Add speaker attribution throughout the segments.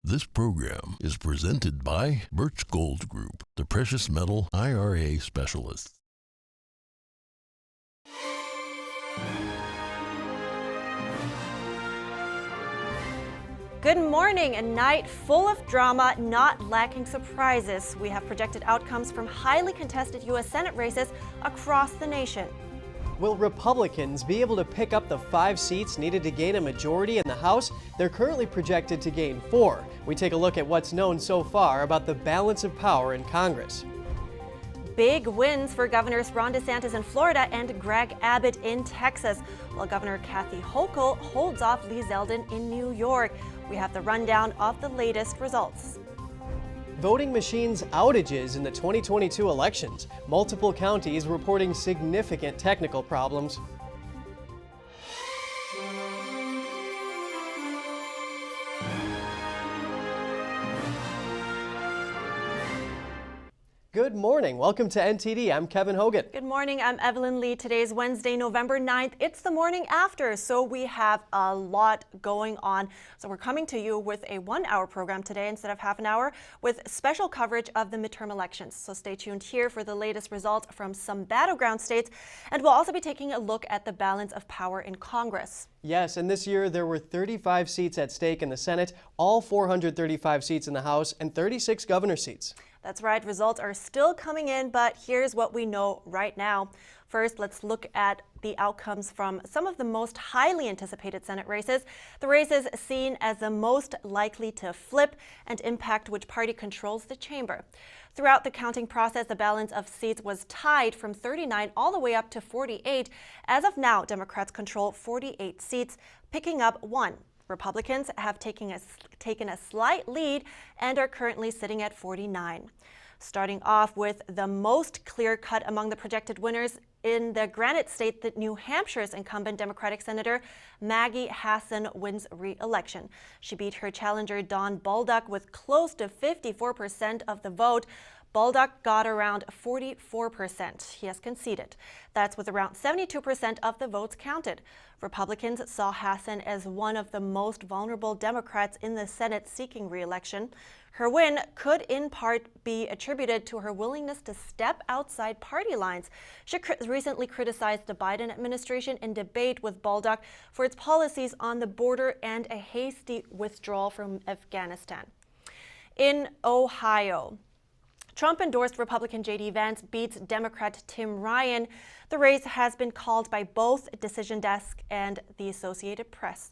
Speaker 1: This program is presented by Birch Gold Group, the precious metal IRA specialists.
Speaker 2: Good morning, a night full of drama, not lacking surprises. We have projected outcomes from highly contested U.S. Senate races across the nation.
Speaker 3: Will Republicans be able to pick up the 5 seats needed to gain a majority in the House? They're currently projected to gain 4. We take a look at what's known so far about the balance of power in Congress.
Speaker 2: Big wins for Governors Ron DeSantis in Florida and Greg Abbott in Texas, while Governor Kathy Hochul holds off Lee Zeldin in New York. We have the rundown of the latest results.
Speaker 3: Voting machines outages in the 2022 elections. Multiple counties reporting significant technical problems. Good morning. Welcome to NTD. I'm Kevin Hogan.
Speaker 2: Good morning. I'm Evelyn Lee. Today's Wednesday, November 9th. It's the morning after, so we have a lot going on. So we're coming to you with a 1-hour program today instead of half an hour with special coverage of the midterm elections. So stay tuned here for the latest results from some battleground states. And we'll also be taking a look at the balance of power in Congress.
Speaker 3: Yes, and this year there were 35 seats at stake in the Senate, all 435 seats in the House, and 36 governor seats.
Speaker 2: That's right. Results are still coming in, but here's what we know right now. First, let's look at the outcomes from some of the most highly anticipated Senate races, the races seen as the most likely to flip and impact which party controls the chamber. Throughout the counting process, the balance of seats was tied from 39 all the way up to 48. As of now, Democrats control 48 seats, picking up 1. Republicans have taken a slight lead and are currently sitting at 49. Starting off with the most clear-cut among the projected winners in the Granite State, that New Hampshire's incumbent Democratic Senator Maggie Hassan wins re-election. She beat her challenger Don Bolduc with close to 54% of the vote. Bolduc got around 44%. He has conceded. That's with around 72% of the votes counted. Republicans saw Hassan as one of the most vulnerable Democrats in the Senate seeking re-election. Her win could in part be attributed to her willingness to step outside party lines. She recently criticized the Biden administration in debate with Bolduc for its policies on the border and a hasty withdrawal from Afghanistan. In Ohio, Trump-endorsed Republican J.D. Vance beats Democrat Tim Ryan. The race has been called by both Decision Desk and the Associated Press.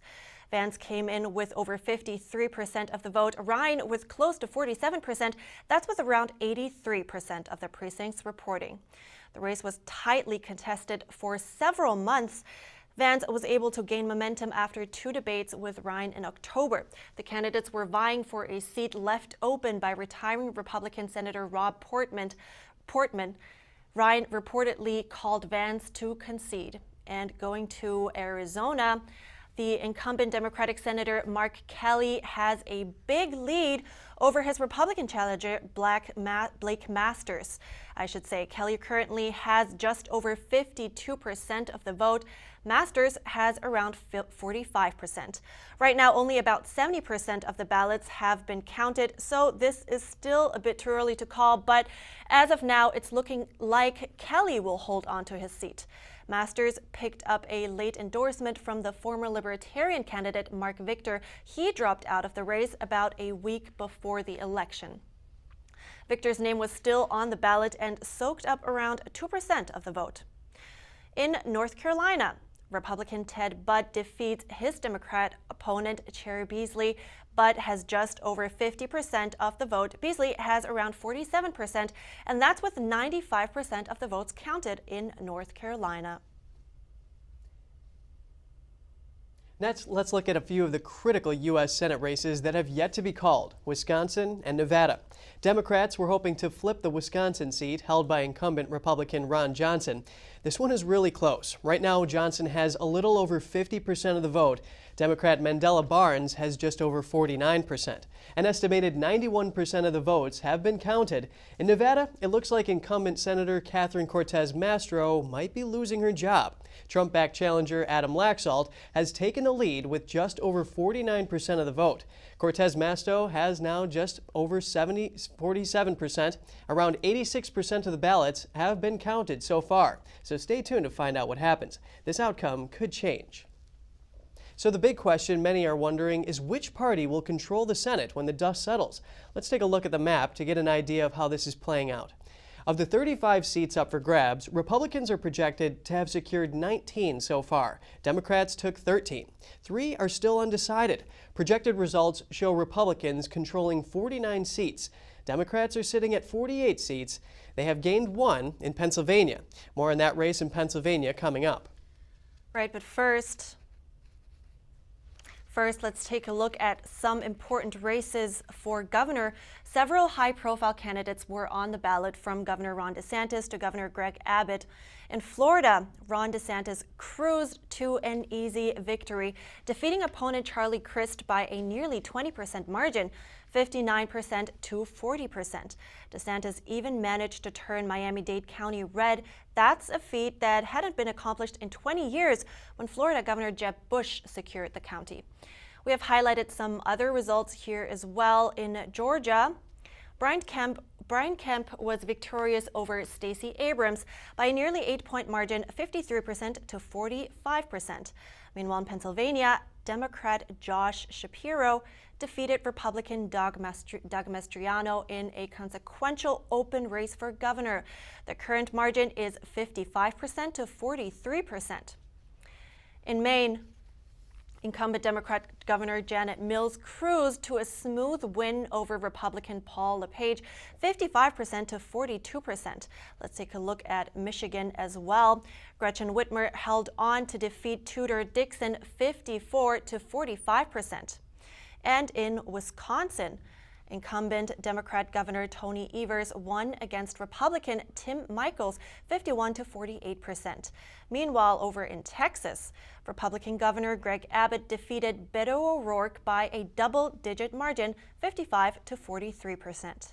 Speaker 2: Vance came in with over 53% of the vote, Ryan with close to 47%. That's with around 83% of the precincts reporting. The race was tightly contested for several months. Vance was able to gain momentum after 2 debates with Ryan in October. The candidates were vying for a seat left open by retiring Republican Senator Rob Portman. Ryan reportedly called Vance to concede. And going to Arizona, the incumbent Democratic Senator Mark Kelly has a big lead over his Republican challenger, Blake Masters. Kelly currently has just over 52% of the vote. Masters has around 45%. Right now, only about 70% of the ballots have been counted, so this is still a bit too early to call, but as of now, it's looking like Kelly will hold on to his seat. Masters picked up a late endorsement from the former Libertarian candidate Mark Victor. He dropped out of the race about a week before the election. Victor's name was still on the ballot and soaked up around 2% of the vote. In North Carolina, Republican Ted Budd defeats his Democrat opponent Cherry Beasley. Budd has just over 50% of the vote. Beasley has around 47%, and that's with 95% of the votes counted in North Carolina.
Speaker 3: Next, let's look at a few of the critical U.S. Senate races that have yet to be called: Wisconsin and Nevada. Democrats were hoping to flip the Wisconsin seat held by incumbent Republican Ron Johnson. This one is really close. Right now, Johnson has a little over 50% of the vote. Democrat Mandela Barnes has just over 49%. An estimated 91% of the votes have been counted. In Nevada, it looks like incumbent Senator Catherine Cortez Masto might be losing her job. Trump-backed challenger Adam Laxalt has taken the lead with just over 49% of the vote. Cortez Masto has now just over 47%. Around 86% of the ballots have been counted so far. So stay tuned to find out what happens. This outcome could change. So the big question many are wondering is which party will control the Senate when the dust settles? Let's take a look at the map to get an idea of how this is playing out. Of the 35 seats up for grabs, Republicans are projected to have secured 19 so far. Democrats took 13. 3 are still undecided. Projected results show Republicans controlling 49 seats. Democrats are sitting at 48 seats. They have gained 1 in Pennsylvania. More on that race in Pennsylvania coming up.
Speaker 2: Right, but First, let's take a look at some important races for governor. Several high-profile candidates were on the ballot, from Governor Ron DeSantis to Governor Greg Abbott. In Florida, Ron DeSantis cruised to an easy victory, defeating opponent Charlie Crist by a nearly 20% margin, 59% to 40%. DeSantis even managed to turn Miami-Dade County red. That's a feat that hadn't been accomplished in 20 years when Florida Governor Jeb Bush secured the county. We have highlighted some other results here as well. In Georgia, Brian Kemp was victorious over Stacey Abrams by a nearly 8-point margin, 53% to 45%. Meanwhile, in Pennsylvania, Democrat Josh Shapiro defeated Republican Doug Mastriano in a consequential open race for governor. The current margin is 55% to 43%. In Maine, incumbent Democrat Governor Janet Mills cruised to a smooth win over Republican Paul LePage, 55% to 42%. Let's take a look at Michigan as well. Gretchen Whitmer held on to defeat Tudor Dixon, 54% to 45%. And in Wisconsin, incumbent Democrat Governor Tony Evers won against Republican Tim Michels, 51% to 48%. Meanwhile, over in Texas, Republican Governor Greg Abbott defeated Beto O'Rourke by a double-digit margin, 55% to 43%.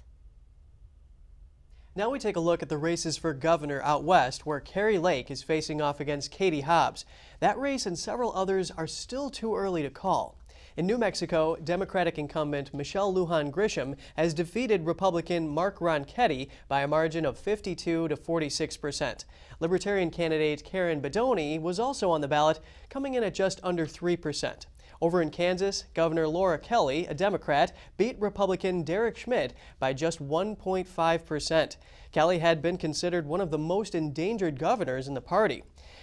Speaker 3: Now we take a look at the races for governor out west, where Kari Lake is facing off against Katie Hobbs. That race and several others are still too early to call. In New Mexico, Democratic incumbent Michelle Lujan Grisham has defeated Republican Mark Ronchetti by a margin of 52% to 46%. Libertarian candidate Karen Bedoni was also on the ballot, coming in at just under 3%. Over in Kansas, Governor Laura Kelly, a Democrat, beat Republican Derek Schmidt by just 1.5%. Kelly had been considered one of the most endangered governors in the party.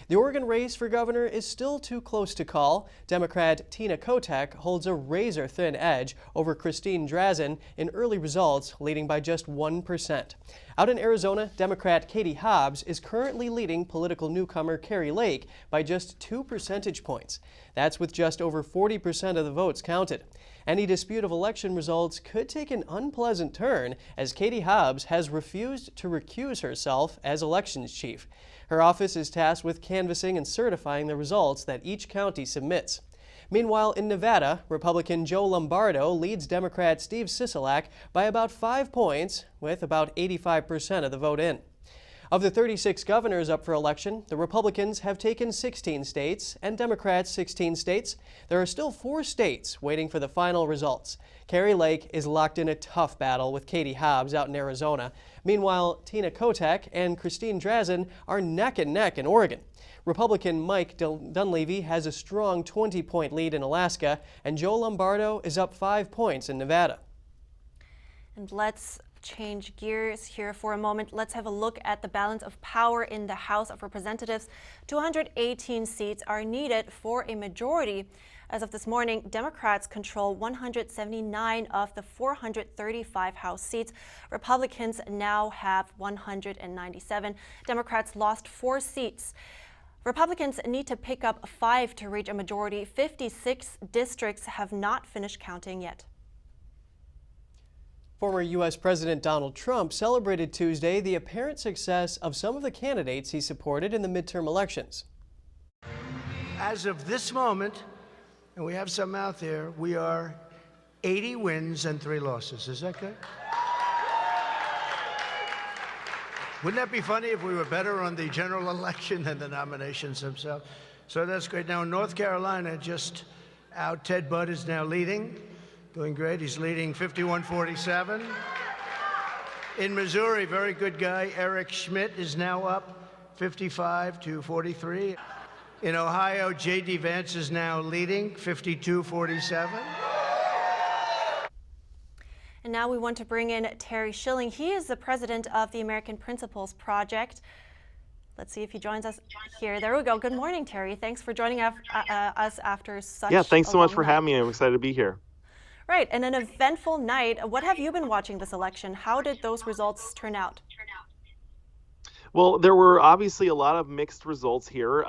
Speaker 3: The Oregon race for governor is still too close to call. Democrat Tina Kotek holds a razor-thin edge over Christine Drazan in early results, leading by just 1%. Out in Arizona, Democrat Katie Hobbs is currently leading political newcomer Kari Lake by just 2 percentage points. That's with just over 40% of the votes counted. Any dispute of election results could take an unpleasant turn, as Katie Hobbs has refused to recuse herself as elections chief. Her office is tasked with canvassing and certifying the results that each county submits. Meanwhile, in Nevada, Republican Joe Lombardo leads Democrat Steve Sisolak by about 5 points, with about 85% of the vote in. Of the 36 governors up for election, the Republicans have taken 16 states and Democrats 16 states. There are still 4 states waiting for the final results. Kari Lake is locked in a tough battle with Katie Hobbs out in Arizona. Meanwhile, Tina Kotek and Christine Drazan are neck and neck in Oregon. Republican Mike Dunleavy has a strong 20-point lead in Alaska, and Joe Lombardo is up 5 points in Nevada.
Speaker 2: And let's change gears here for a moment. Let's have a look at the balance of power in the House of Representatives. 218 seats are needed for a majority. As of this morning, Democrats control 179 of the 435 House seats. Republicans now have 197. Democrats lost 4 seats. Republicans need to pick up 5 to reach a majority. 56 districts have not finished counting yet.
Speaker 3: Former U.S. President Donald Trump celebrated Tuesday the apparent success of some of the candidates he supported in the midterm elections.
Speaker 4: As of this moment, and we have some out there. We are 80 wins and 3 losses. Is that good? Wouldn't that be funny if we were better on the general election than the nominations themselves? So that's great. Now, in North Carolina, just out, Ted Budd is now leading, doing great. He's leading 51-47. In Missouri, very good guy, Eric Schmidt is now up 55-43. In Ohio, J.D. Vance is now leading 52-47.
Speaker 2: And now we want to bring in Terry Schilling. He is the president of the American Principles Project. Let's see if he joins us here. There we go. Good morning, Terry. Thanks for joining us after such
Speaker 5: Yeah, thanks so much for
Speaker 2: night.
Speaker 5: having me. I'm excited to be here.
Speaker 2: Right, and an eventful night. What have you been watching this election? How did those results turn out?
Speaker 5: Well, there were obviously a lot of mixed results here.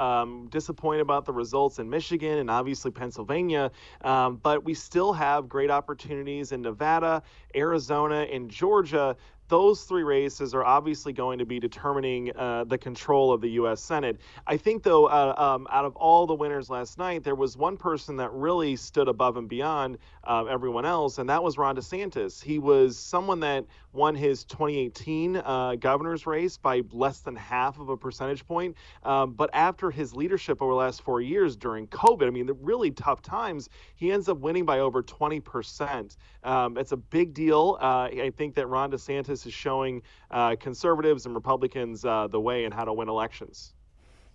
Speaker 5: Disappointed about the results in Michigan and obviously Pennsylvania, but we still have great opportunities in Nevada, Arizona, and Georgia. Those 3 races are obviously going to be determining the control of the U.S. Senate. I think, though, out of all the winners last night, there was one person that really stood above and beyond everyone else, and that was Ron DeSantis. He was someone that won his 2018 governor's race by less than half of a percentage point. But after his leadership over the last 4 years during COVID, I mean, the really tough times, he ends up winning by over 20%. It's a big deal. I think that Ron DeSantis is showing conservatives and Republicans the way and how to win elections.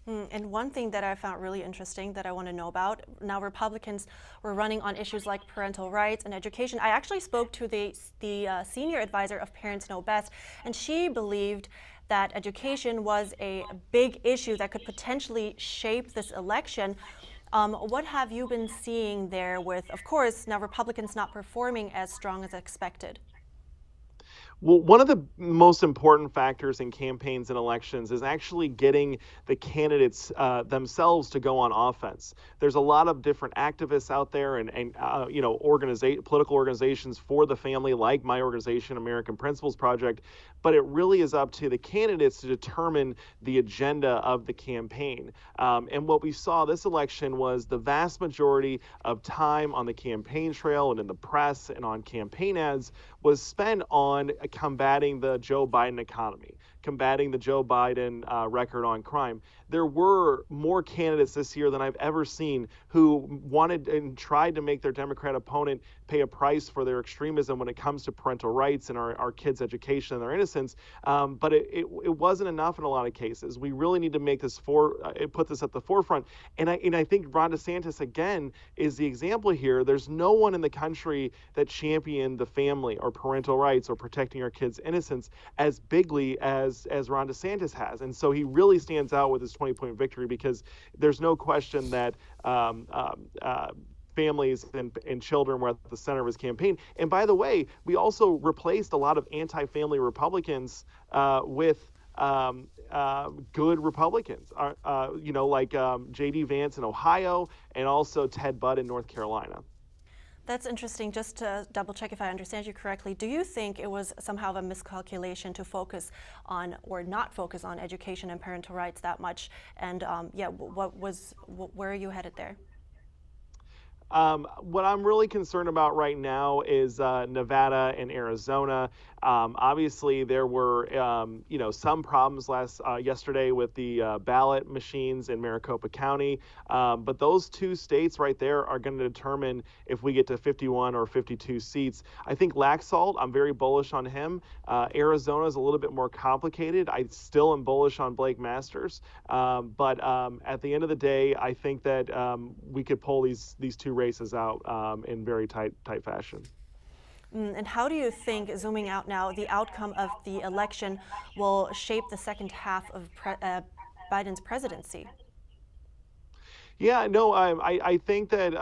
Speaker 2: And one thing that I found really interesting that I want to know about, now Republicans were running on issues like parental rights and education. I actually spoke to the senior advisor of Parents Know Best, and she believed that education was a big issue that could potentially shape this election. What have you been seeing there with, of course, now Republicans not performing as strong as expected?
Speaker 5: Well, one of the most important factors in campaigns and elections is actually getting the candidates themselves to go on offense. There's a lot of different activists out there and political organizations for the family, like my organization, American Principles Project, but it really is up to the candidates to determine the agenda of the campaign. And what we saw this election was the vast majority of time on the campaign trail and in the press and on campaign ads was spent on combating the Joe Biden economy, combating the Joe Biden record on crime. There were more candidates this year than I've ever seen who wanted and tried to make their Democrat opponent pay a price for their extremism when it comes to parental rights and our kids' education and their innocence. But it wasn't enough in a lot of cases. We really need to make this put this at the forefront. And I think Ron DeSantis, again, is the example here. There's no one in the country that championed the family or parental rights or protecting our kids' innocence as bigly as Ron DeSantis has. And so he really stands out with his 20-point victory because there's no question that families and children were at the center of his campaign. And by the way, we also replaced a lot of anti-family Republicans with good Republicans, like J.D. Vance in Ohio and also Ted Budd in North Carolina.
Speaker 2: That's interesting. Just to double check if I understand you correctly, do you think it was somehow a miscalculation to focus on or not focus on education and parental rights that much? And where are you headed there?
Speaker 5: What I'm really concerned about right now is Nevada and Arizona. Obviously, there were some problems yesterday with the ballot machines in Maricopa County, but those 2 states right there are going to determine if we get to 51 or 52 seats. I think Laxalt, I'm very bullish on him. Arizona is a little bit more complicated. I still am bullish on Blake Masters, but at the end of the day, I think that we could pull these 2 races out in very tight fashion.
Speaker 2: And how do you think, zooming out now, the outcome of the election will shape the second half of Biden's presidency?
Speaker 5: Yeah, no, I think that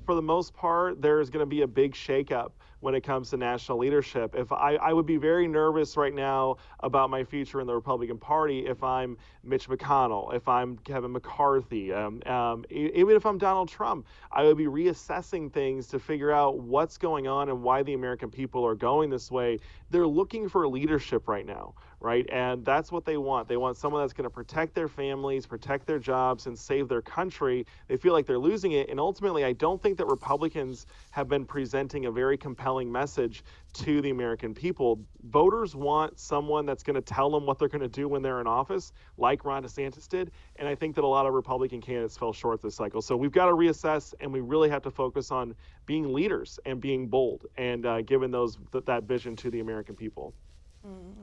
Speaker 5: for the most part, there's going to be a big shakeup when it comes to national leadership. If I would be very nervous right now about my future in the Republican Party if I'm Mitch McConnell, if I'm Kevin McCarthy, even if I'm Donald Trump. I would be reassessing things to figure out what's going on and why the American people are going this way. They're looking for leadership right now, right? And that's what they want. They want someone that's going to protect their families, protect their jobs, and save their country. They feel like they're losing it. And ultimately, I don't think that Republicans have been presenting a very compelling message to the American people. Voters want someone that's going to tell them what they're going to do when they're in office, like Ron DeSantis did. And I think that a lot of Republican candidates fell short this cycle. So we've got to reassess, and we really have to focus on being leaders and being bold and giving that vision to the American people.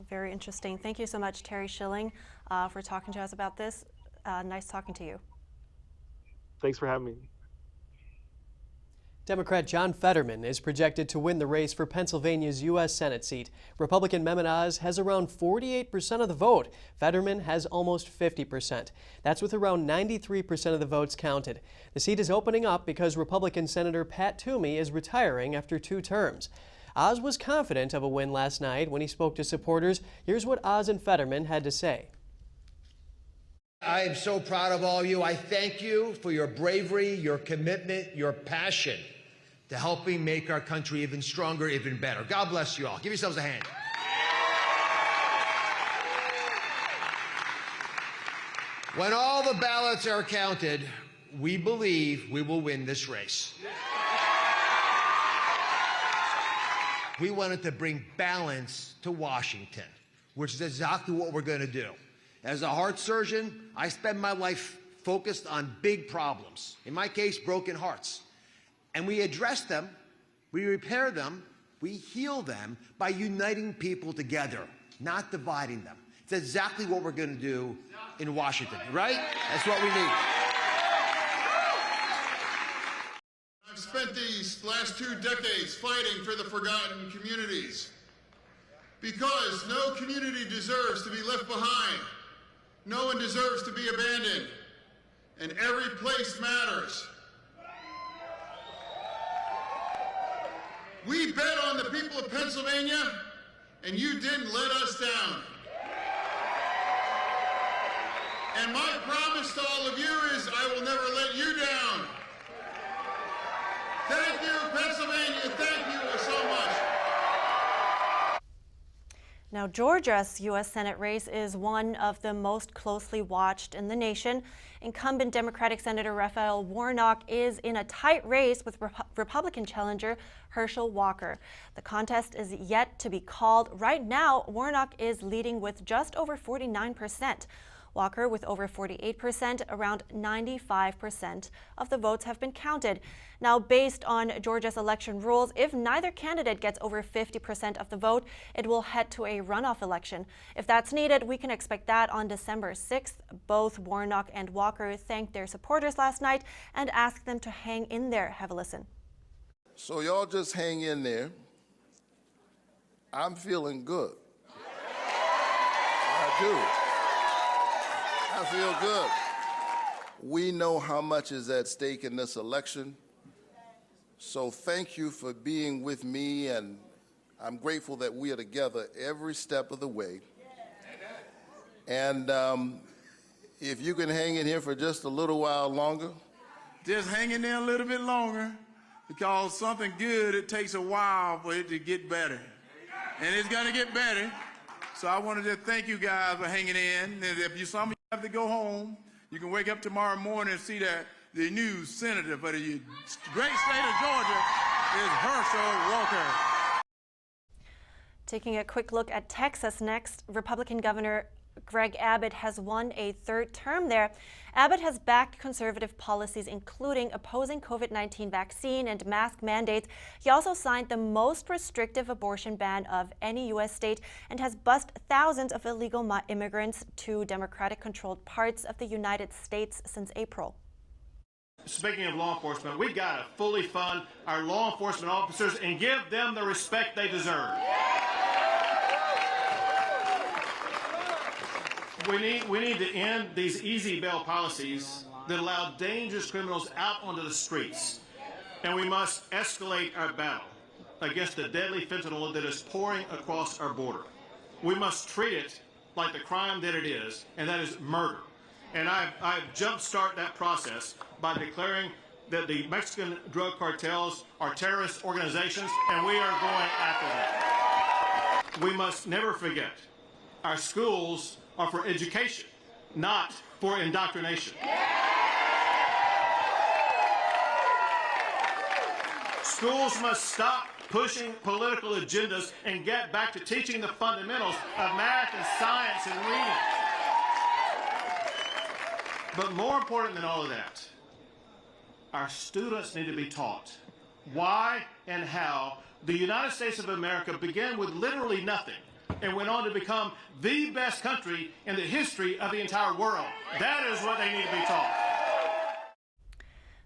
Speaker 2: Very interesting. Thank you so much, Terry Schilling, for talking to us about this. Nice talking to you.
Speaker 5: Thanks for having me.
Speaker 3: Democrat John Fetterman is projected to win the race for Pennsylvania's U.S. Senate seat. Republican Mehmet Oz has around 48% of the vote. Fetterman has almost 50%. That's with around 93% of the votes counted. The seat is opening up because Republican Senator Pat Toomey is retiring after 2 terms. Oz was confident of a win last night when he spoke to supporters. Here's what Oz and Fetterman had to say.
Speaker 6: I am so proud of all of you. I thank you for your bravery, your commitment, your passion to helping make our country even stronger, even better. God bless you all. Give yourselves a hand. When all the ballots are counted, we believe we will win this race. We wanted to bring balance to Washington, which is exactly what we're going to do. As a heart surgeon, I spend my life focused on big problems. In my case, broken hearts. And we address them, we repair them, we heal them by uniting people together, not dividing them. It's exactly what we're going to do in Washington, right? That's what we need.
Speaker 7: I've spent these last 2 decades fighting for the forgotten communities, because no community deserves to be left behind. No one deserves to be abandoned, and every place matters. We bet on the people of Pennsylvania, and you didn't let us down. And my promise to all of you is I will never let you down. Thank you, Pennsylvania. Thank you so much.
Speaker 2: Now, Georgia's U.S. Senate race is one of the most closely watched in the nation. Incumbent Democratic Senator Raphael Warnock is in a tight race with Republican challenger Herschel Walker. The contest is yet to be called. Right now, Warnock is leading with just over 49%. Walker with over 48%, around 95% of the votes have been counted. Now, based on Georgia's election rules, if neither candidate gets over 50% of the vote, it will head to a runoff election. If that's needed, we can expect that on December 6th. Both Warnock and Walker thanked their supporters last night and asked them to hang in there. Have a listen.
Speaker 8: So y'all just hang in there. I'm feeling good. I do. I feel good. We know how much is at stake in this election. So thank you for being with me, and I'm grateful that we are together every step of the way. And if you can hang in here for just a little while longer.
Speaker 7: Just hang in there a little bit longer, because something good, it takes a while for it to get better. And it's going to get better. So I wanted to thank you guys for hanging in. And if some of you have to go home, you can wake up tomorrow morning and see that the new senator for the great state of Georgia is Herschel Walker.
Speaker 2: Taking a quick look at Texas next, Republican Governor Greg Abbott has won a 3rd term there. Abbott has backed conservative policies, including opposing COVID-19 vaccine and mask mandates. He also signed the most restrictive abortion ban of any U.S. state and has bused thousands of illegal immigrants to Democratic-controlled parts of the United States since April.
Speaker 9: Speaking of law enforcement, we've got to fully fund our law enforcement officers and give them the respect they deserve. We need to end these easy bail policies that allow dangerous criminals out onto the streets, and we must escalate our battle against the deadly fentanyl that is pouring across our border. We must treat it like the crime that it is, and that is murder. And I've jump-started that process by declaring that the Mexican drug cartels are terrorist organizations, and we are going after them. We must never forget, our schools are for education, not for indoctrination. Schools must stop pushing political agendas and get back to teaching the fundamentals of math and science and reading. But more important than all of that, our students need to be taught why and how the United States of America began with literally nothing and went on to become the best country in the history of the entire world. That is what they need to be taught.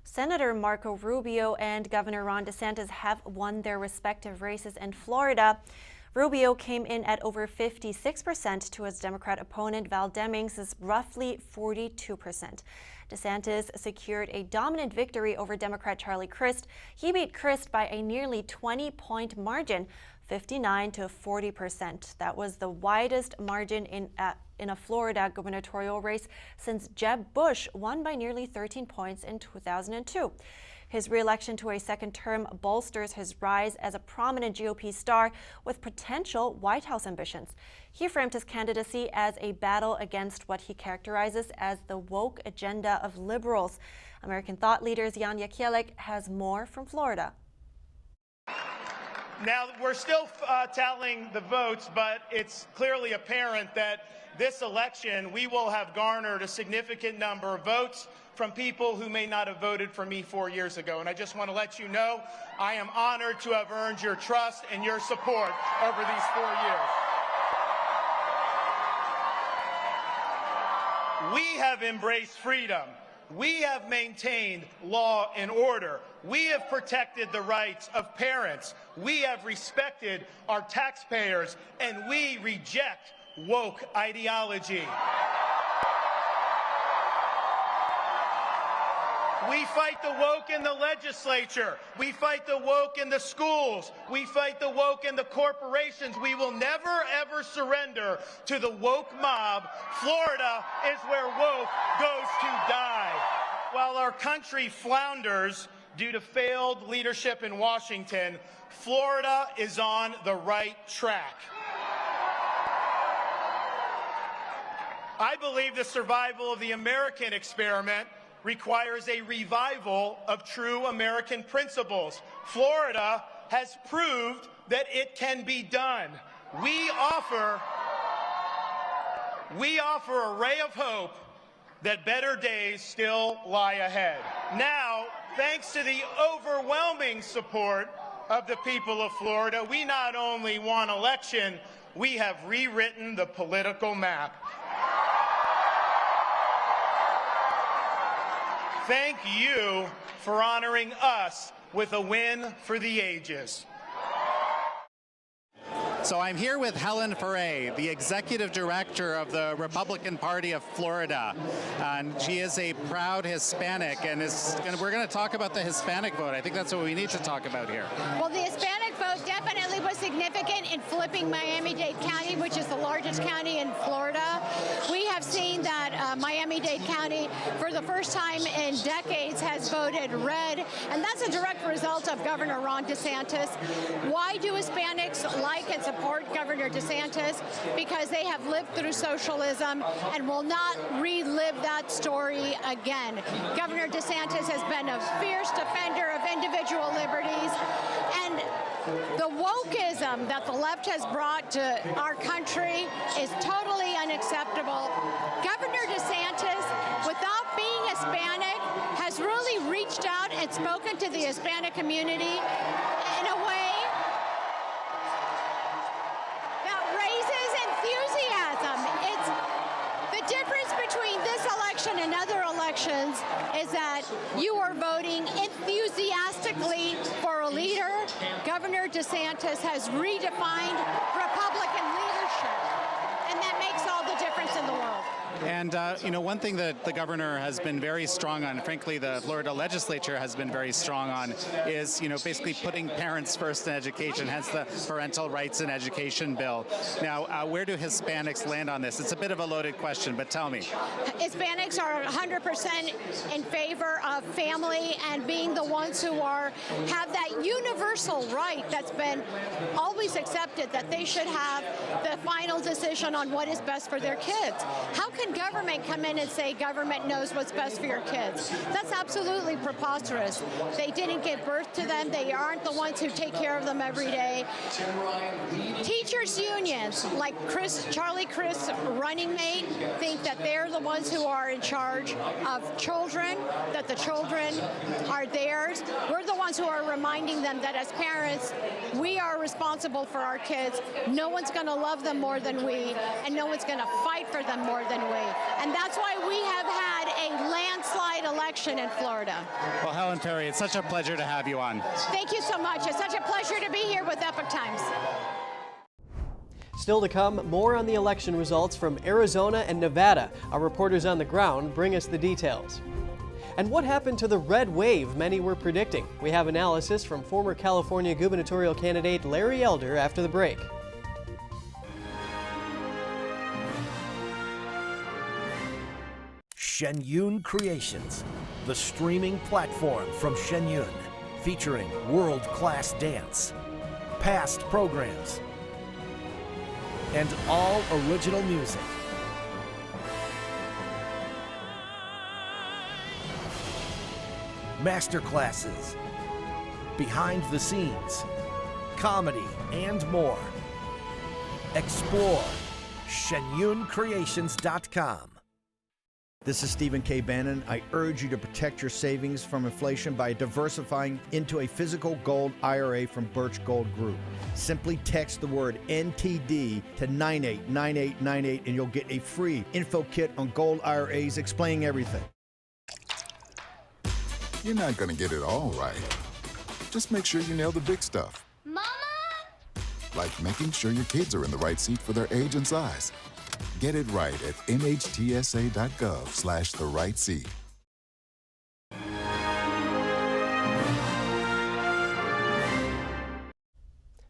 Speaker 2: Senator Marco Rubio and Governor Ron DeSantis have won their respective races in Florida. Rubio came in at over 56% to his Democrat opponent Val Demings' roughly 42%. DeSantis secured a dominant victory over Democrat Charlie Crist. He beat Crist by a nearly 20-point margin, 59 to 40%. That was the widest margin in a Florida gubernatorial race since Jeb Bush won by nearly 13 points in 2002. His re-election to a second term bolsters his rise as a prominent GOP star with potential White House ambitions. He framed his candidacy as a battle against what he characterizes as the woke agenda of liberals. American thought leader Jan Jekielek has more from Florida.
Speaker 10: Now, we're still tallying the votes, but it's clearly apparent that this election, we will have garnered a significant number of votes from people who may not have voted for me 4 years ago. And I just want to let you know, I am honored to have earned your trust and your support over these 4 years. We have embraced freedom. We have maintained law and order. We have protected the rights of parents. We have respected our taxpayers, and we reject woke ideology. We fight the woke in the legislature. We fight the woke in the schools. We fight the woke in the corporations. We will never, ever surrender to the woke mob. Florida is where woke goes to die. While our country flounders due to failed leadership in Washington, Florida is on the right track. I believe the survival of the American experiment requires a revival of true American principles. Florida has proved that it can be done. We offer a ray of hope that better days still lie ahead. Now, thanks to the overwhelming support of the people of Florida, we not only won election, we have rewritten the political map. Thank you for honoring us with a win for the ages.
Speaker 11: So I'm here with Helen Foray, the executive director of the Republican Party of Florida. And she is a proud Hispanic, and we're going to talk about the Hispanic vote. I think that's what we need to talk about here.
Speaker 12: Well, the Hispanic vote definitely was significant in flipping Miami-Dade County, which is the largest county in Florida. We have seen that Miami-Dade County, for the first time in decades, has voted red, and that's a direct result of Governor Ron DeSantis. Why do Hispanics like and support Governor DeSantis? Because they have lived through socialism and will not relive that story again. Governor DeSantis has been a fierce defender of individual liberties, and the wokeism that the left has brought to our country is totally unacceptable. Governor DeSantis, without being Hispanic, has really reached out and spoken to the Hispanic community in a way that raises enthusiasm. It's the difference between this election and other elections is that you are voting enthusiastically for a leader. Governor DeSantis has redefined Republican leadership, and that makes all the difference in the world.
Speaker 11: And, one thing that the governor has been very strong on, frankly, the Florida legislature has been very strong on, is, basically putting parents first in education, hence the Parental Rights in Education bill. Now, where do Hispanics land on this? It's a bit of a loaded question, but tell me.
Speaker 12: Hispanics are 100% in favor of family and being the ones who have that universal right that's been always accepted, that they should have the final decision on what is best for their kids. How can government come in and say government knows what's best for your kids? That's absolutely preposterous. They didn't give birth to them. They aren't the ones who take care of them every day. Teachers' unions, like Charlie Crist's running mate, think that they're the ones who are in charge of children, that the children are theirs. We're the ones who are reminding them that as parents, we are responsible for our kids. No one's going to love them more than we, and no one's going to fight for them more than we. And that's why we have had a landslide election in Florida.
Speaker 11: Well, Helen Perry, it's such a pleasure to have you on.
Speaker 12: Thank you so much. It's such a pleasure to be here with Epoch Times.
Speaker 3: Still to come, more on the election results from Arizona and Nevada. Our reporters on the ground bring us the details. And what happened to the red wave many were predicting? We have analysis from former California gubernatorial candidate Larry Elder after the break.
Speaker 13: Shenyun Creations, the streaming platform from Shenyun, featuring world-class dance, past programs, and all original music. Masterclasses, behind the scenes, comedy, and more. Explore shenyuncreations.com.
Speaker 14: This is Stephen K. Bannon. I urge you to protect your savings from inflation by diversifying into a physical gold IRA from Birch Gold Group. Simply text the word NTD to 989898 and you'll get a free info kit on gold IRAs explaining everything.
Speaker 15: You're not going to get it all right. Just make sure you nail the big stuff.
Speaker 16: Mama!
Speaker 15: Like making sure your kids are in the right seat for their age and size. Get it right at nhtsa.gov/the-right-seat.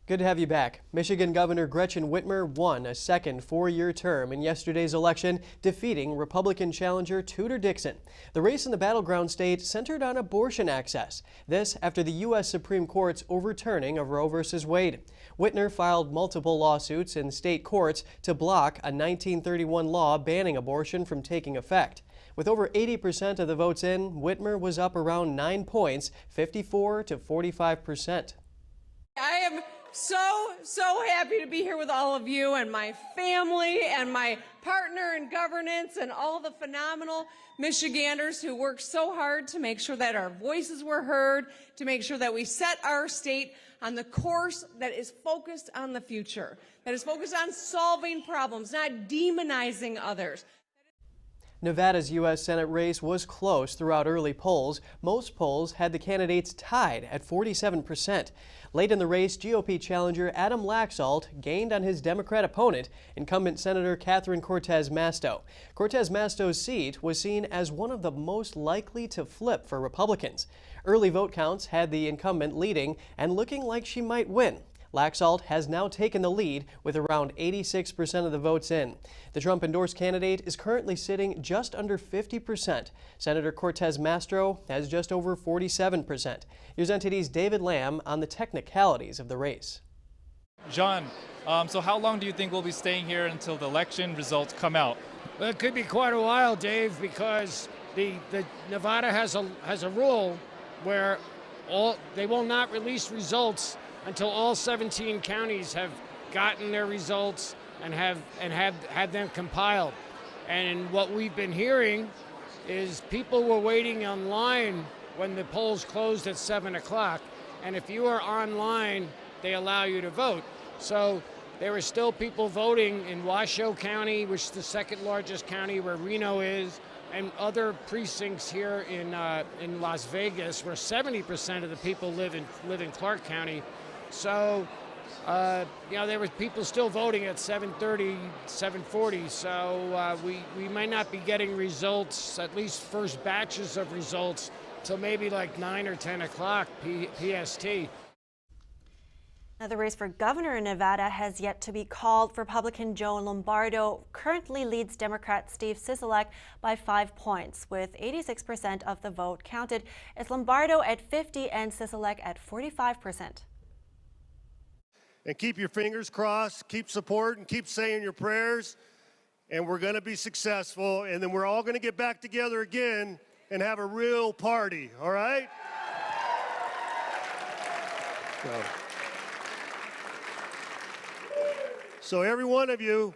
Speaker 3: Good to have you back. Michigan Governor Gretchen Whitmer won a second four-year term in yesterday's election, defeating Republican challenger Tudor Dixon. The race in the battleground state centered on abortion access. This after the U.S. Supreme Court's overturning of Roe v. Wade. Whitmer filed multiple lawsuits in state courts to block a 1931 law banning abortion from taking effect. With over 80% of the votes in, Whitmer was up around 9 points, 54 to 45%.
Speaker 17: I am so happy to be here with all of you and my family and my partner in governance and all the phenomenal Michiganders who worked so hard to make sure that our voices were heard, to make sure that we set our state on the course that is focused on the future, that is focused on solving problems, not demonizing others.
Speaker 3: Nevada's U.S. Senate race was close throughout early polls. Most polls had the candidates tied at 47%. Late in the race, GOP challenger Adam Laxalt gained on his Democrat opponent, incumbent Senator Catherine Cortez Masto. Cortez Masto's seat was seen as one of the most likely to flip for Republicans. Early vote counts had the incumbent leading and looking like she might win. Laxalt has now taken the lead with around 86% of the votes in. The Trump-endorsed candidate is currently sitting just under 50%. Senator Cortez Masto has just over 47%. Here's NTD's David Lamb on the technicalities of the race.
Speaker 18: John, so how long do you think we'll be staying here until the election results come out?
Speaker 19: Well, it could be quite a while, Dave, because the Nevada has a rule where they will not release results until all 17 counties have gotten their results and have had them compiled. And what we've been hearing is people were waiting online when the polls closed at 7 o'clock. And if you are online, they allow you to vote. So there were still people voting in Washoe County, which is the second largest county where Reno is, and other precincts here in Las Vegas, where 70% of the people live in Clark County. So there were people still voting at 7:30, 7:40, so we might not be getting results, at least first batches of results, till maybe like 9 or 10 o'clock PST.
Speaker 2: Now, the race for governor in Nevada has yet to be called. Republican Joe Lombardo currently leads Democrat Steve Sisolak by 5 points, with 86% of the vote counted. It's Lombardo at 50 and Sisolak at 45%.
Speaker 16: And keep your fingers crossed, keep supporting, keep saying your prayers, and we're going to be successful, and then we're all going to get back together again and have a real party, all right? So every one of you,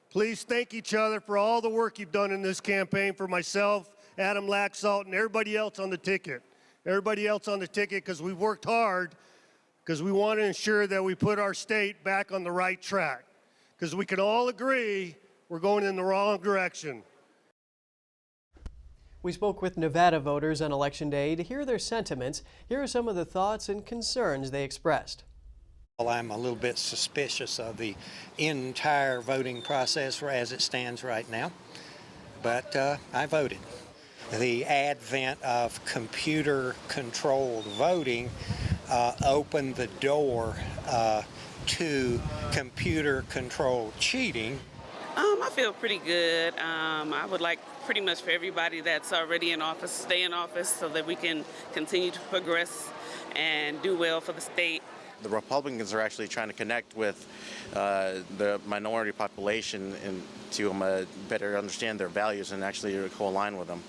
Speaker 16: please thank each other for all the work you've done in this campaign, for myself, Adam Laxalt, and everybody else on the ticket. Everybody else on the ticket, because we've worked hard, because we want to ensure that we put our state back on the right track. Because we can all agree we're going in the wrong direction.
Speaker 3: We spoke with Nevada voters on Election Day to hear their sentiments. Here are some of the thoughts and concerns they expressed.
Speaker 20: Well, I'm a little bit suspicious of the entire voting process as it stands right now, but I voted. The advent of computer-controlled voting opened the door to computer-controlled cheating.
Speaker 21: I feel pretty good. I would like pretty much for everybody that's already in office to stay in office so that we can continue to progress and do well for the state.
Speaker 22: The Republicans are actually trying to connect with the minority population and to better understand their values and actually co-align with them.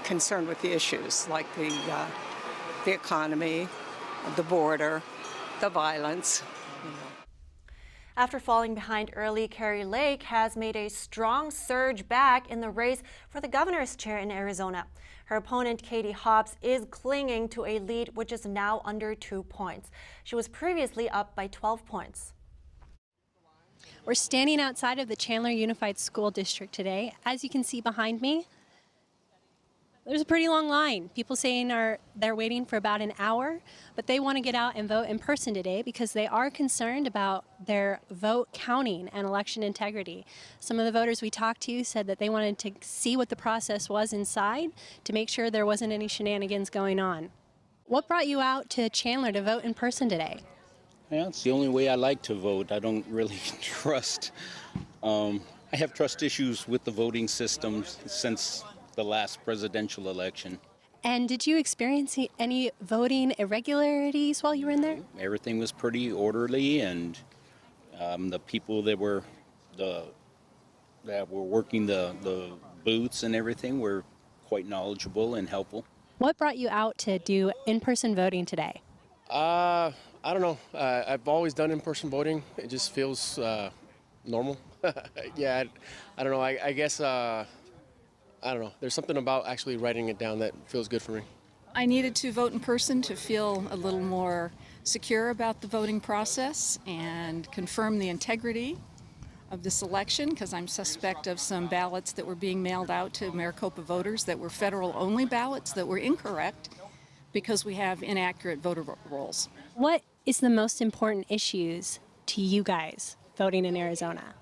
Speaker 23: Concerned with the issues like the economy, the border, the violence.
Speaker 2: After falling behind early, Kari Lake has made a strong surge back in the race for the governor's chair in Arizona. Her opponent, Katie Hobbs, is clinging to a lead which is now under 2 points. She was previously up by 12 points.
Speaker 24: We're standing outside of the Chandler Unified School District today. As you can see behind me, there's a pretty long line. People saying they're waiting for about an hour, but they want to get out and vote in person today because they are concerned about their vote counting and election integrity. Some of the voters we talked to said that they wanted to see what the process was inside to make sure there wasn't any shenanigans going on. What brought you out to Chandler to vote in person today?
Speaker 25: Yeah, it's the only way I like to vote. I don't really trust. I have trust issues with the voting system since the last presidential election.
Speaker 24: And did you experience any voting irregularities while you were in there?
Speaker 25: Everything was pretty orderly, and the people that were working the booths and everything were quite knowledgeable and helpful.
Speaker 24: What brought you out to do in-person voting today?
Speaker 26: I don't know. I've always done in-person voting. It just feels normal. Yeah, I don't know. I guess. I don't know. There's something about actually writing it down that feels good for me.
Speaker 27: I needed to vote in person to feel a little more secure about the voting process and confirm the integrity of this election, because I'm suspect of some ballots that were being mailed out to Maricopa voters that were federal-only ballots that were incorrect because we have inaccurate voter rolls.
Speaker 24: What is the most important issues to you guys voting in Arizona?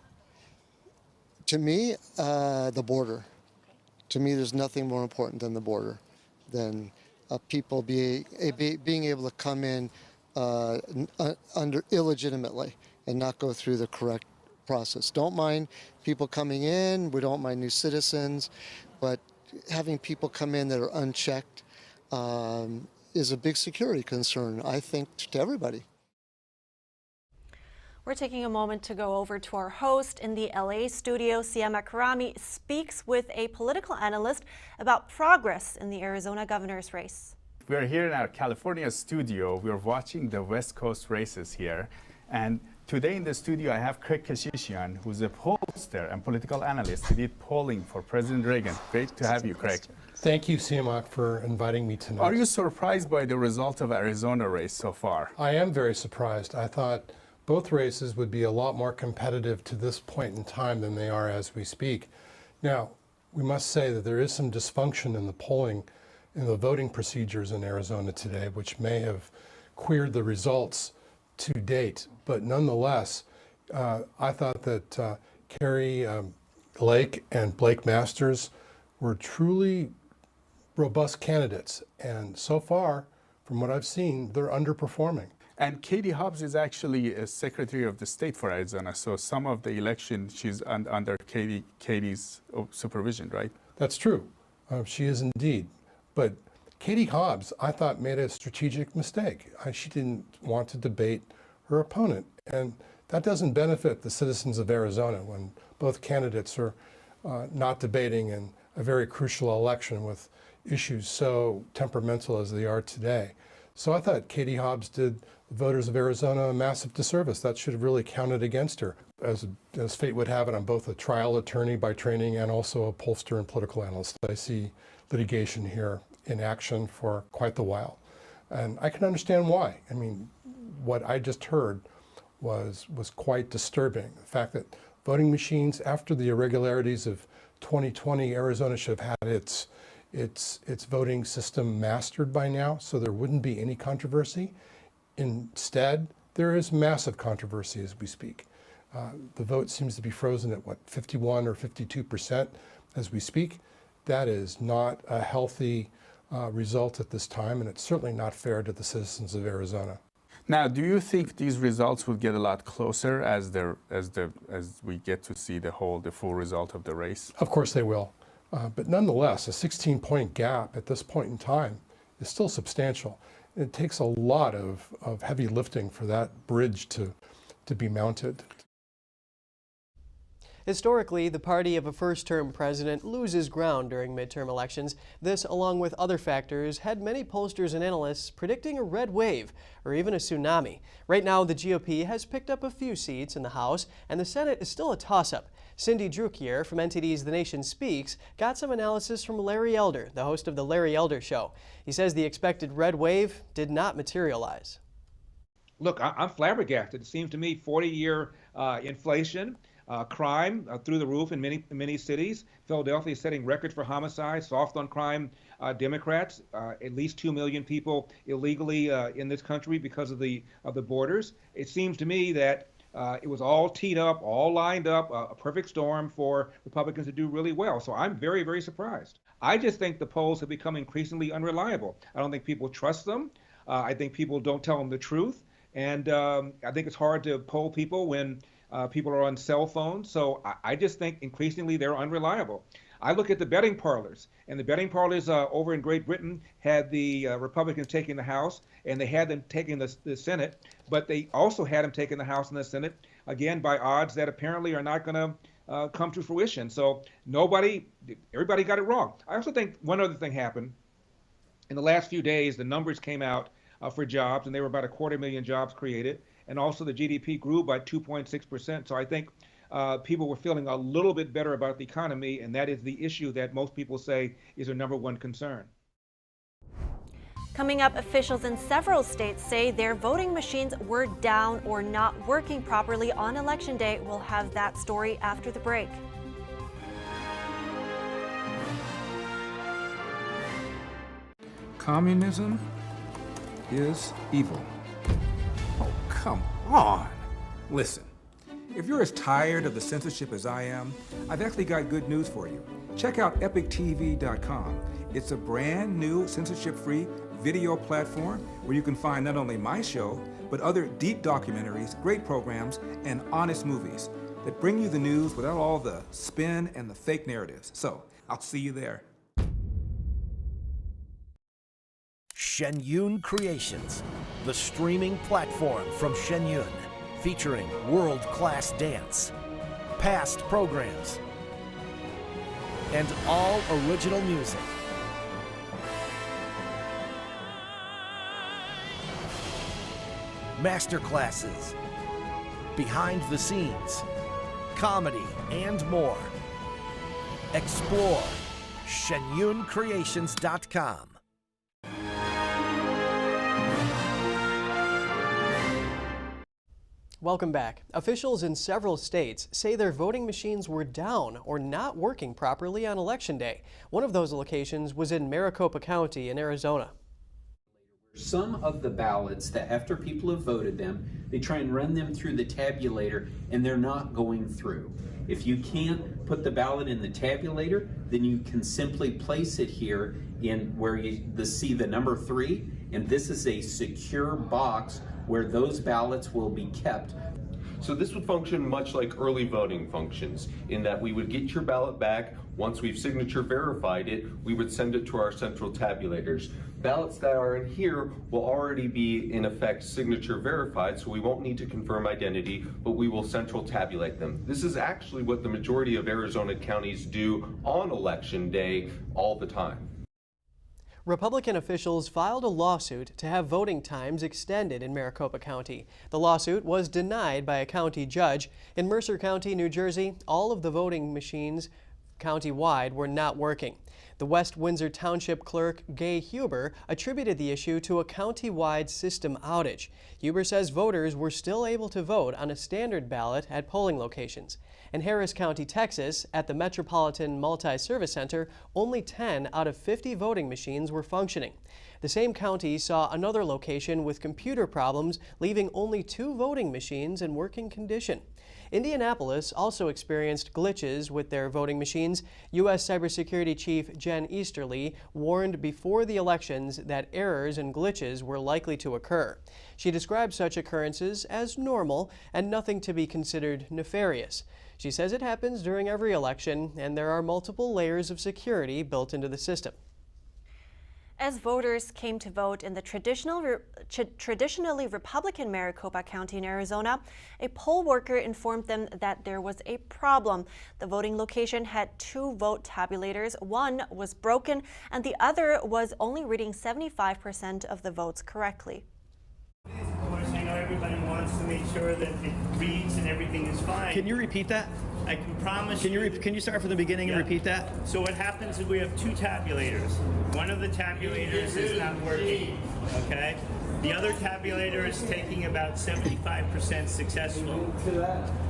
Speaker 28: To me, the border. To me, there's nothing more important than the border, than people being able to come in illegitimately and not go through the correct process. Don't mind people coming in. We don't mind new citizens, but having people come in that are unchecked is a big security concern, I think, to everybody.
Speaker 2: We're taking a moment to go over to our host in the LA studio. Siama Karami speaks with a political analyst about progress in the Arizona governor's race.
Speaker 29: We are here in our California studio. We are watching the West Coast races here. And today in the studio, I have Craig Kashishian, who's a pollster and political analyst who did polling for President Reagan. Great to have you, Craig.
Speaker 30: Thank you, Siamak, for inviting me tonight.
Speaker 29: Are you surprised by the result of Arizona race so far?
Speaker 30: I am very surprised. I thought both races would be a lot more competitive to this point in time than they are as we speak. Now, we must say that there is some dysfunction in the polling, in the voting procedures in Arizona today, which may have queered the results to date. But nonetheless, I thought that Carrie Lake and Blake Masters were truly robust candidates. And so far, from what I've seen, they're underperforming.
Speaker 29: And Katie Hobbs is actually a Secretary of the State for Arizona, so some of the election she's under Katie's supervision, right?
Speaker 30: That's true. She is indeed. But Katie Hobbs, I thought, made a strategic mistake. She didn't want to debate her opponent. And that doesn't benefit the citizens of Arizona when both candidates are not debating in a very crucial election with issues so temperamental as they are today. So I thought Katie Hobbs did the voters of Arizona a massive disservice. That should have really counted against her. As fate would have it, I'm both a trial attorney by training and also a pollster and political analyst. I see litigation here in action for quite the while. And I can understand why. I mean, what I just heard was quite disturbing. The fact that voting machines, after the irregularities of 2020, Arizona should have had its voting system mastered by now, so there wouldn't be any controversy. Instead, there is massive controversy as we speak. The vote seems to be frozen at, 51 or 52% as we speak. That is not a healthy result at this time, and it's certainly not fair to the citizens of Arizona.
Speaker 29: Now, do you think these results will get a lot closer as we get to see the full result of the race?
Speaker 30: Of course they will. But nonetheless, a 16-point gap at this point in time is still substantial. It takes a lot of heavy lifting for that bridge to be mounted.
Speaker 3: Historically, the party of a first-term president loses ground during midterm elections. This, along with other factors, had many pollsters and analysts predicting a red wave or even a tsunami. Right now, the GOP has picked up a few seats in the House, and the Senate is still a toss-up. Cindy Drukier from NTD's The Nation Speaks got some analysis from Larry Elder, the host of The Larry Elder Show. He says the expected red wave did not materialize.
Speaker 1: Look, I'm flabbergasted. It seems to me 40-year inflation, crime through the roof in many cities. Philadelphia is setting records for homicides, soft on crime Democrats. At least 2 million people illegally in this country because of the borders. It seems to me that it was all teed up, all lined up, a perfect storm for Republicans to do really well. So I'm very, very surprised. I just think the polls have become increasingly unreliable. I don't think people trust them. I think people don't tell them the truth. And I think it's hard to poll people when people are on cell phones. So I just think increasingly they're unreliable. I look at the betting parlors, and the betting parlors over in Great Britain had the Republicans taking the House, and they had them taking the Senate, but they also had them taking the House and the Senate, again, by odds that apparently are not going to come to fruition. So everybody got it wrong. I also think one other thing happened. In the last few days, the numbers came out for jobs, and they were about 250,000 jobs created, and also the GDP grew by 2.6%. So I think people were feeling a little bit better about the economy, and that is the issue that most people say is their number one concern.
Speaker 2: Coming up, officials in several states say their voting machines were down or not working properly on Election Day. We'll have that story after the break.
Speaker 4: Communism is evil. Oh, come on. Listen, if you're as tired of the censorship as I am, I've actually got good news for you. Check out epictv.com. It's a brand new censorship-free video platform where you can find not only my show, but other deep documentaries, great programs, and honest movies that bring you the news without all the spin and the fake narratives. So, I'll see you there.
Speaker 13: Shenyun Creations, the streaming platform from Shenyun, featuring world-class dance, past programs, and all original music. Masterclasses, behind the scenes, comedy, and more. Explore shenyuncreations.com.
Speaker 3: Welcome back. Officials in several states say their voting machines were down or not working properly on Election Day. One of those locations was in Maricopa County in Arizona.
Speaker 5: Some of the ballots that after people have voted them, they try and run them through the tabulator and they're not going through. If you can't put the ballot in the tabulator, then you can simply place it here in where you see the number 3, and this is a secure box where those ballots will be kept.
Speaker 6: So this would function much like early voting functions, in that we would get your ballot back. Once we've signature verified it, we would send it to our central tabulators. Ballots that are in here will already be, in effect, signature verified, so we won't need to confirm identity, but we will central tabulate them. This is actually what the majority of Arizona counties do on election day all the time.
Speaker 3: Republican officials filed a lawsuit to have voting times extended in Maricopa County. The lawsuit was denied by a county judge. In Mercer County, New Jersey, all of the voting machines county-wide were not working. The West Windsor Township Clerk, Gay Huber, attributed the issue to a county-wide system outage. Huber says voters were still able to vote on a standard ballot at polling locations. In Harris County, Texas, at the Metropolitan Multi-Service Center, only 10 out of 50 voting machines were functioning. The same county saw another location with computer problems, leaving only 2 voting machines in working condition. Indianapolis also experienced glitches with their voting machines. U.S. Cybersecurity Chief Jen Easterly warned before the elections that errors and glitches were likely to occur. She described such occurrences as normal and nothing to be considered nefarious. She says it happens during every election, and there are multiple layers of security built into the system.
Speaker 2: As voters came to vote in the traditionally Republican Maricopa County in Arizona, a poll worker informed them that there was a problem. The voting location had 2 vote tabulators. One was broken, and the other was only reading 75% of the votes correctly.
Speaker 7: Of course, I know everybody wants to make sure that it reads and everything is fine.
Speaker 8: Can you repeat that?
Speaker 7: I can promise
Speaker 8: Can you start from the beginning and repeat that?
Speaker 7: So what happens is we have 2 tabulators. One of the tabulators is not working, okay? The other tabulator is taking about 75% successful.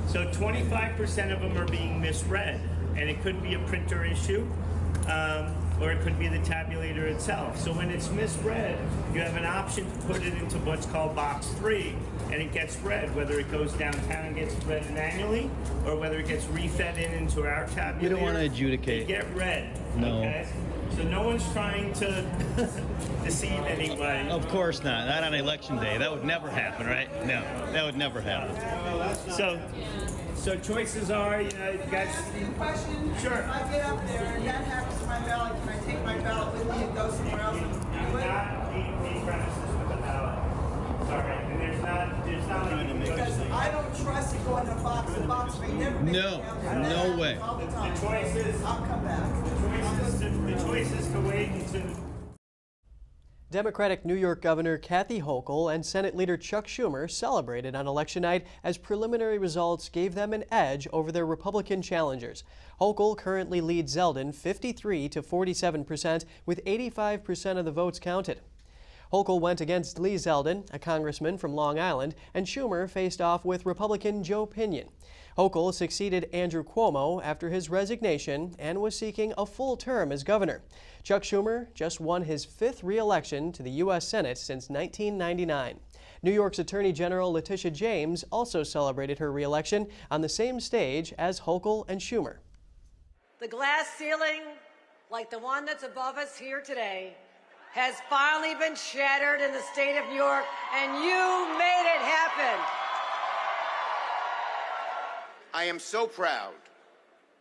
Speaker 7: So 25% of them are being misread, and it could be a printer issue, or it could be the tabulator itself. So when it's misread, you have an option to put it into what's called box 3, and it gets read, whether it goes downtown and gets read manually, or whether it gets refed into our tabulator.
Speaker 8: We don't want to adjudicate.
Speaker 7: They get read.
Speaker 8: No.
Speaker 7: Okay? So no one's trying to deceive anyone.
Speaker 8: Of course not. Not on election day. That would never happen, right? No, that would never happen.
Speaker 7: So choices are, you guys.
Speaker 9: Question.
Speaker 7: Sure.
Speaker 9: If I get up there and that happens to my ballot, can I take my ballot with me and go somewhere else?
Speaker 7: Not leave premises with a ballot. Sorry, and there's not
Speaker 9: because I don't trust it going to a box. The box may never make
Speaker 8: no way.
Speaker 7: The choices.
Speaker 9: I'll come back.
Speaker 7: The choices to wait until.
Speaker 3: Democratic New York Governor Kathy Hochul and Senate Leader Chuck Schumer celebrated on election night as preliminary results gave them an edge over their Republican challengers. Hochul currently leads Zeldin 53 to 47%, with 85% of the votes counted. Hochul went against Lee Zeldin, a congressman from Long Island, and Schumer faced off with Republican Joe Pinion. Hochul succeeded Andrew Cuomo after his resignation and was seeking a full term as governor. Chuck Schumer just won his 5th re-election to the U.S. Senate since 1999. New York's Attorney General Letitia James also celebrated her re-election on the same stage as Hochul and Schumer.
Speaker 10: The glass ceiling, like the one that's above us here today, has finally been shattered in the state of New York, and you made it happen.
Speaker 11: I am so proud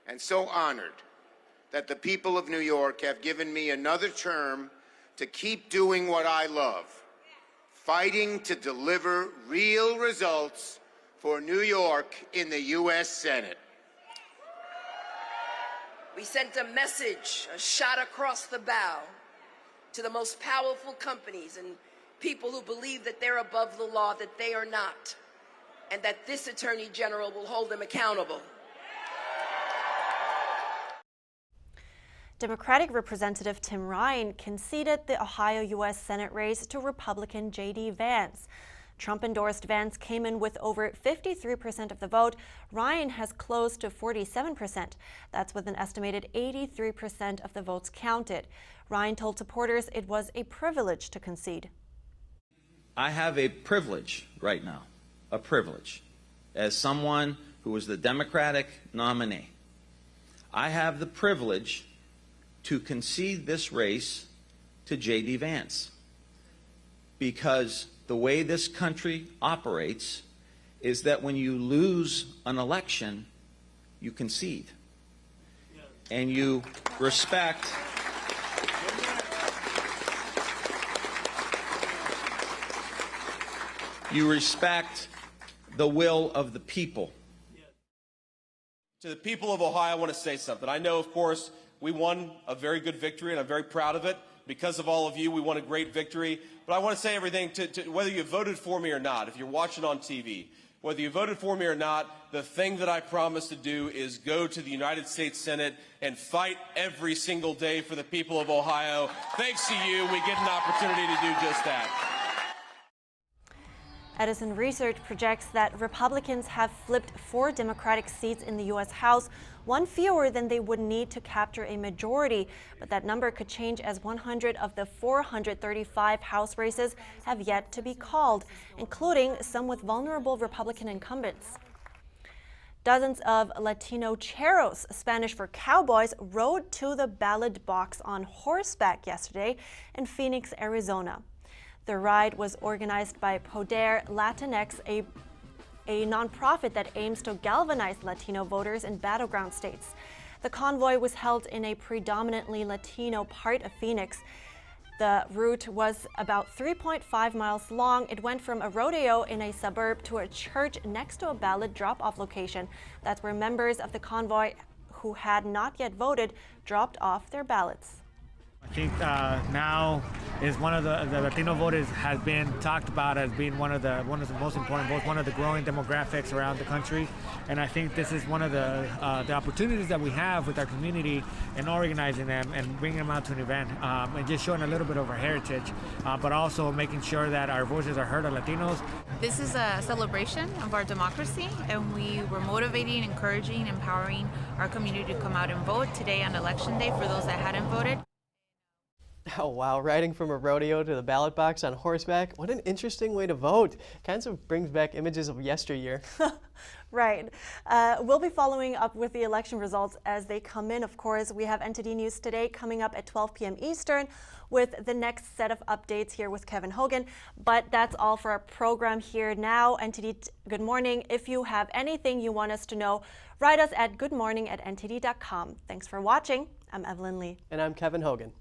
Speaker 11: and so honored that the people of New York have given me another term to keep doing what I love, fighting to deliver real results for New York in the U.S. Senate.
Speaker 12: We sent a message, a shot across the bow, to the most powerful companies and people who believe that they're above the law, that they are not, and that this Attorney General will hold them accountable.
Speaker 2: Democratic Representative Tim Ryan conceded the Ohio U.S. Senate race to Republican J.D. Vance. Trump-endorsed Vance came in with over 53% of the vote. Ryan has close to 47%. That's with an estimated 83% of the votes counted. Ryan told supporters it was a privilege to concede.
Speaker 14: I have a privilege right now, a privilege, as someone who was the Democratic nominee. I have the privilege to concede this race to J.D. Vance, because the way this country operates is that when you lose an election, you concede. And you respect the will of the people.
Speaker 15: To the people of Ohio, I want to say something. I know, of course, we won a very good victory, and I'm very proud of it. Because of all of you, we won a great victory. But I want to say everything to whether you voted for me or not, if you're watching on TV, whether you voted for me or not, the thing that I promise to do is go to the United States Senate and fight every single day for the people of Ohio. Thanks to you, we get an opportunity to do just that.
Speaker 2: Edison research projects that Republicans have flipped 4 Democratic seats in the U.S. House, one fewer than they would need to capture a majority. But that number could change as 100 of the 435 House races have yet to be called, including some with vulnerable Republican incumbents. Dozens of Latino Charros, Spanish for cowboys, rode to the ballot box on horseback yesterday in Phoenix, Arizona. The ride was organized by Poder Latinx, a nonprofit that aims to galvanize Latino voters in battleground states. The convoy was held in a predominantly Latino part of Phoenix. The route was about 3.5 miles long. It went from a rodeo in a suburb to a church next to a ballot drop-off location. That's where members of the convoy who had not yet voted dropped off their ballots.
Speaker 16: I think now is one of the Latino voters has been talked about as being one of the most important votes, one of the growing demographics around the country, and I think this is one of the opportunities that we have with our community in organizing them and bringing them out to an event and just showing a little bit of our heritage, but also making sure that our voices are heard as Latinos.
Speaker 17: This is a celebration of our democracy, and we were motivating, encouraging, empowering our community to come out and vote today on Election Day for those that hadn't voted.
Speaker 3: Oh wow, riding from a rodeo to the ballot box on horseback. What an interesting way to vote. Kind of brings back images of yesteryear.
Speaker 2: Right. We'll be following up with the election results as they come in, of course. We have NTD News Today coming up at 12 p.m. Eastern with the next set of updates here with Kevin Hogan. But that's all for our program here now. NTD Good Morning. If you have anything you want us to know, write us at goodmorning@ntd.com. Thanks for watching. I'm Evelyn Lee.
Speaker 3: And I'm Kevin Hogan.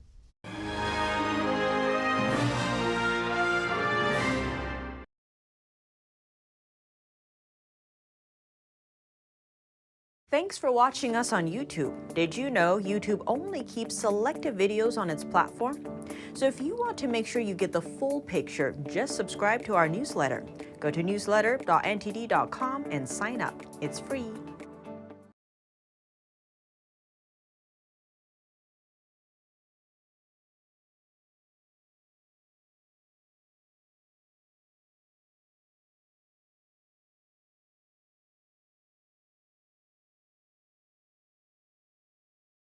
Speaker 18: Thanks for watching us on YouTube. Did you know YouTube only keeps selective videos on its platform? So if you want to make sure you get the full picture, just subscribe to our newsletter. Go to newsletter.ntd.com and sign up. It's free.